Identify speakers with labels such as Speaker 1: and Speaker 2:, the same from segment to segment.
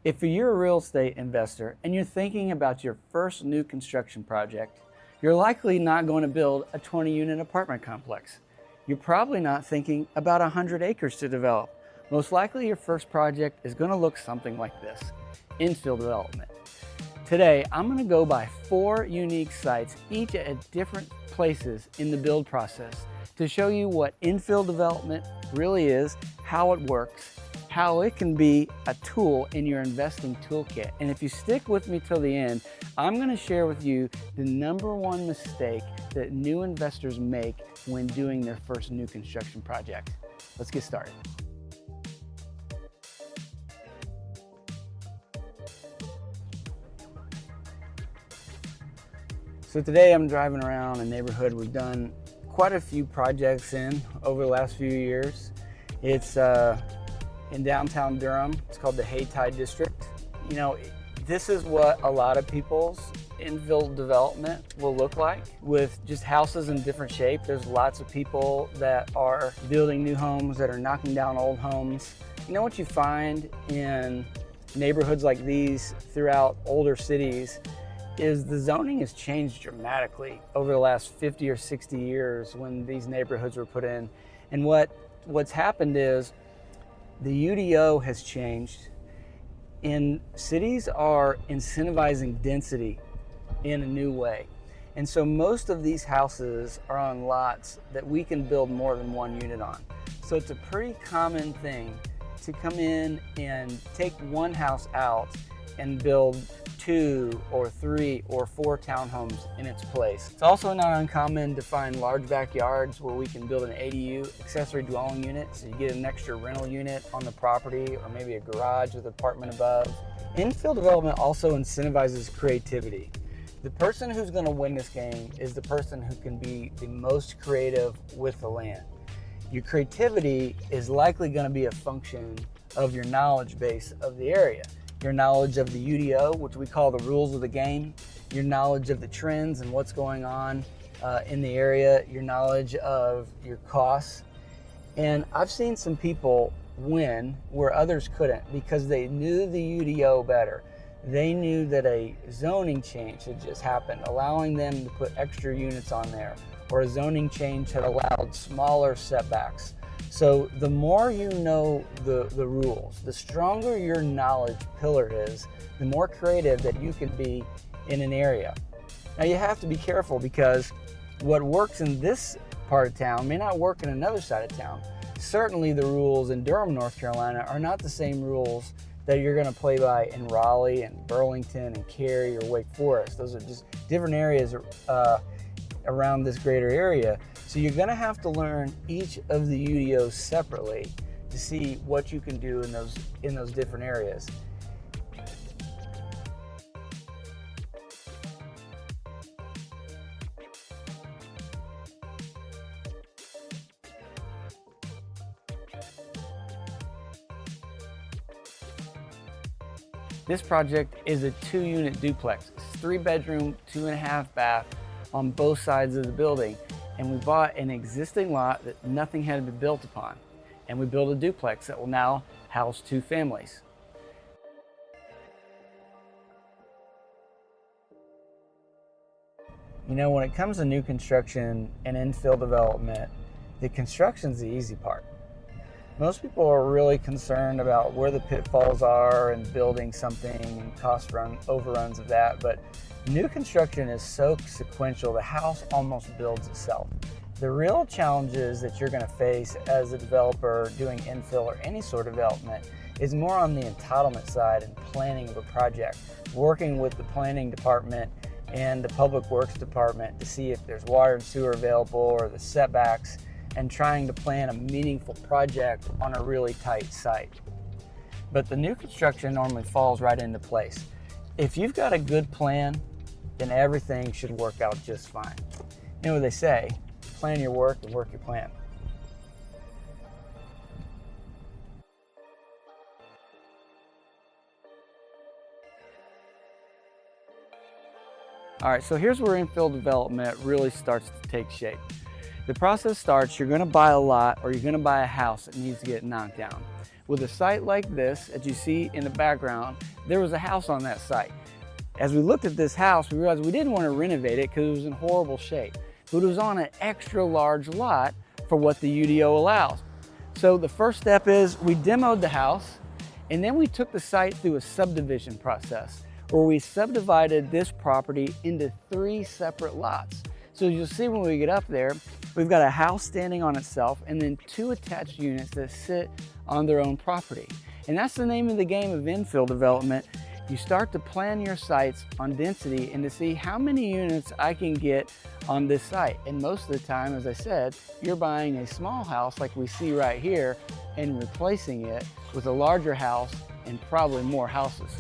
Speaker 1: If you're a real estate investor and you're thinking about your first new construction project, you're likely not going to build a 20-unit apartment complex. You're probably not thinking about 100 acres to develop. Most likely your first project is going to look something like this: infill development. Today, I'm going to go by 4 unique sites, each at different places in the build process, to show you what infill development really is, how it works, how it can be a tool in your investing toolkit. And if you stick with me till the end, I'm going to share with you the #1 mistake that new investors make when doing their first new construction project. Let's get started. So today I'm driving around a neighborhood we've done quite a few projects in over the last few years. It's in downtown Durham. It's called the Haytide District. You know, this is what a lot of people's infill development will look like, with just houses in different shape. There's lots of people that are building new homes, that are knocking down old homes. You know what you find in neighborhoods like these throughout older cities is the zoning has changed dramatically over the last 50 or 60 years when these neighborhoods were put in. And what's happened is the UDO has changed, and cities are incentivizing density in a new way. And so most of these houses are on lots that we can build more than 1 unit on. So it's a pretty common thing to come in and take one house out and build 2 or 3 or 4 townhomes in its place. It's also not uncommon to find large backyards where we can build an ADU, accessory dwelling unit, so you get an extra rental unit on the property, or maybe a garage with an apartment above. Infill development also incentivizes creativity. The person who's going to win this game is the person who can be the most creative with the land. Your creativity is likely going to be a function of your knowledge base of the area. Your knowledge of the UDO, which we call the rules of the game, your knowledge of the trends and what's going on in the area, your knowledge of your costs. And I've seen some people win where others couldn't because they knew the UDO better. They knew that a zoning change had just happened, allowing them to put extra units on there, or a zoning change had allowed smaller setbacks. So the more you know the rules, the stronger your knowledge pillar is, the more creative that you can be in an area. Now you have to be careful, because what works in this part of town may not work in another side of town. Certainly the rules in Durham, North Carolina are not the same rules that you're going to play by in Raleigh and Burlington and Cary or Wake Forest. Those are just different areas around this greater area. So you're going to have to learn each of the UDOs separately to see what you can do in those different areas. This project is a 2-unit duplex. It's 3-bedroom, 2.5 bath on both sides of the building. And we bought an existing lot that nothing had been built upon. And we built a duplex that will now house 2 families. You know, when it comes to new construction and infill development, the construction's the easy part. Most people are really concerned about where the pitfalls are and building something and overruns of that, but new construction is so sequential, the house almost builds itself. The real challenges that you're going to face as a developer doing infill or any sort of development is more on the entitlement side and planning of a project, working with the planning department and the public works department to see if there's water and sewer available or the setbacks, and trying to plan a meaningful project on a really tight site. But the new construction normally falls right into place. If you've got a good plan, then everything should work out just fine. You know what they say, plan your work and work your plan. All right, so here's where infill development really starts to take shape. The process starts, you're gonna buy a lot or you're gonna buy a house that needs to get knocked down. With a site like this, as you see in the background, there was a house on that site. As we looked at this house, we realized we didn't want to renovate it because it was in horrible shape, but it was on an extra large lot for what the UDO allows. So the first step is we demoed the house, and then we took the site through a subdivision process where we subdivided this property into 3 separate lots. So you'll see when we get up there, we've got a house standing on itself and then 2 attached units that sit on their own property. And that's the name of the game of infill development. You start to plan your sites on density and to see how many units I can get on this site. And most of the time, as I said, you're buying a small house like we see right here and replacing it with a larger house and probably more houses.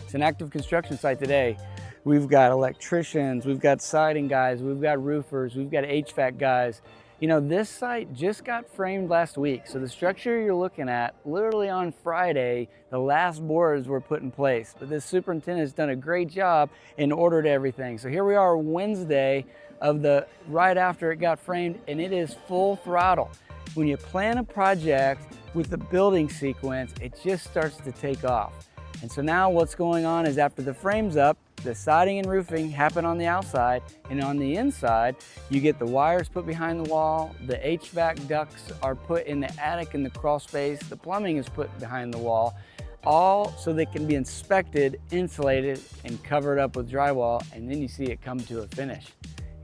Speaker 1: It's an active construction site today. We've got electricians, we've got siding guys, we've got roofers, we've got HVAC guys. You know, this site just got framed last week. So the structure you're looking at, literally on Friday, the last boards were put in place. But this superintendent has done a great job and ordered everything. So here we are Wednesday right after it got framed, and it is full throttle. When you plan a project with the building sequence, it just starts to take off. And so now what's going on is after the frame's up, the siding and roofing happen on the outside, and on the inside, you get the wires put behind the wall, the HVAC ducts are put in the attic in the crawl space, the plumbing is put behind the wall, all so they can be inspected, insulated, and covered up with drywall, and then you see it come to a finish.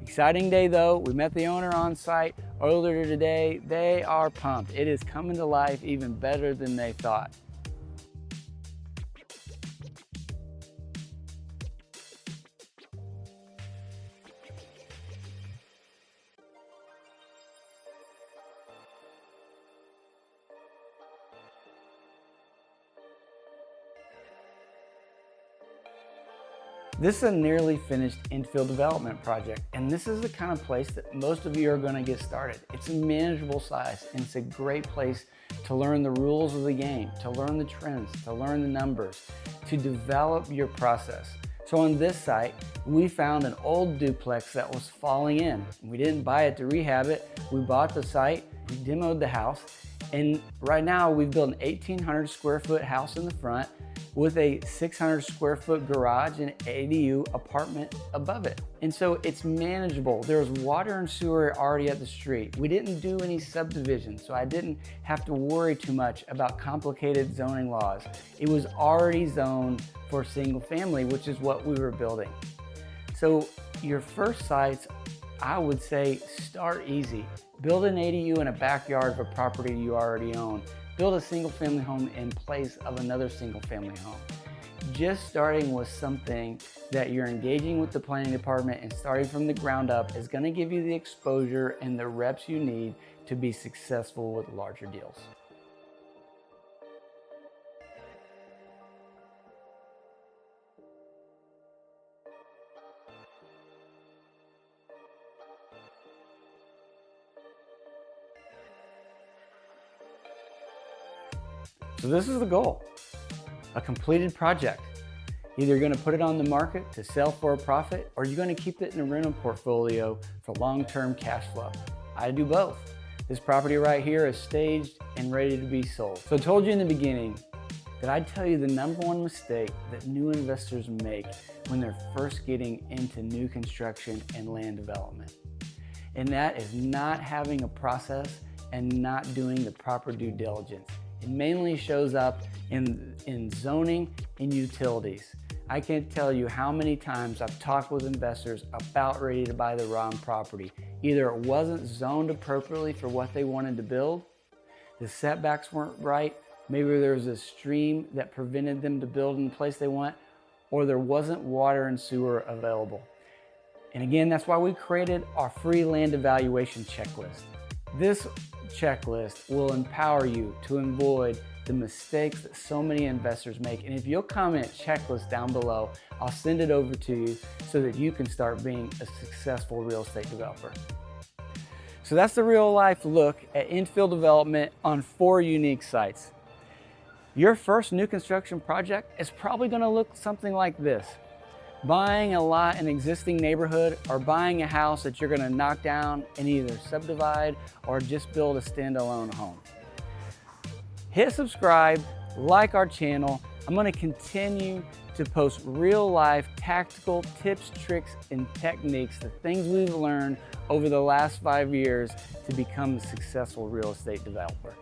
Speaker 1: Exciting day though. We met the owner on site earlier today. They are pumped. It is coming to life even better than they thought. This is a nearly finished infill development project, and this is the kind of place that most of you are going to get started. It's a manageable size, and it's a great place to learn the rules of the game, to learn the trends, to learn the numbers, to develop your process. So on this site, we found an old duplex that was falling in. We didn't buy it to rehab it. We bought the site, we demoed the house, and right now we've built an 1,800 square foot house in the front with a 600 square foot garage and ADU apartment above it. And so it's manageable. There's water and sewer already at the street. We didn't do any subdivision, so I didn't have to worry too much about complicated zoning laws. It was already zoned for single family, which is what we were building. So your first sites, I would say start easy. Build an ADU in a backyard of a property you already own. Build a single family home in place of another single family home. Just starting with something that you're engaging with the planning department and starting from the ground up is going to give you the exposure and the reps you need to be successful with larger deals. So this is the goal, a completed project. Either you're going to put it on the market to sell for a profit, or you're going to keep it in a rental portfolio for long-term cash flow. I do both. This property right here is staged and ready to be sold. So I told you in the beginning that I'd tell you the #1 mistake that new investors make when they're first getting into new construction and land development. And that is not having a process and not doing the proper due diligence. It mainly shows up in zoning and utilities. I can't tell you how many times I've talked with investors about ready to buy the wrong property. Either it wasn't zoned appropriately for what they wanted to build, the setbacks weren't right, maybe there was a stream that prevented them to build in the place they want, or there wasn't water and sewer available. And again, that's why we created our free land evaluation checklist. This checklist will empower you to avoid the mistakes that so many investors make. And if you'll comment checklist down below, I'll send it over to you so that you can start being a successful real estate developer. So that's the real life look at infill development on 4 unique sites. Your first new construction project is probably going to look something like this. buying a lot in an existing neighborhood, or buying a house that you're gonna knock down and either subdivide or just build a standalone home. Hit subscribe, like our channel. I'm gonna continue to post real life tactical tips, tricks, and techniques, the things we've learned over the last 5 years to become a successful real estate developer.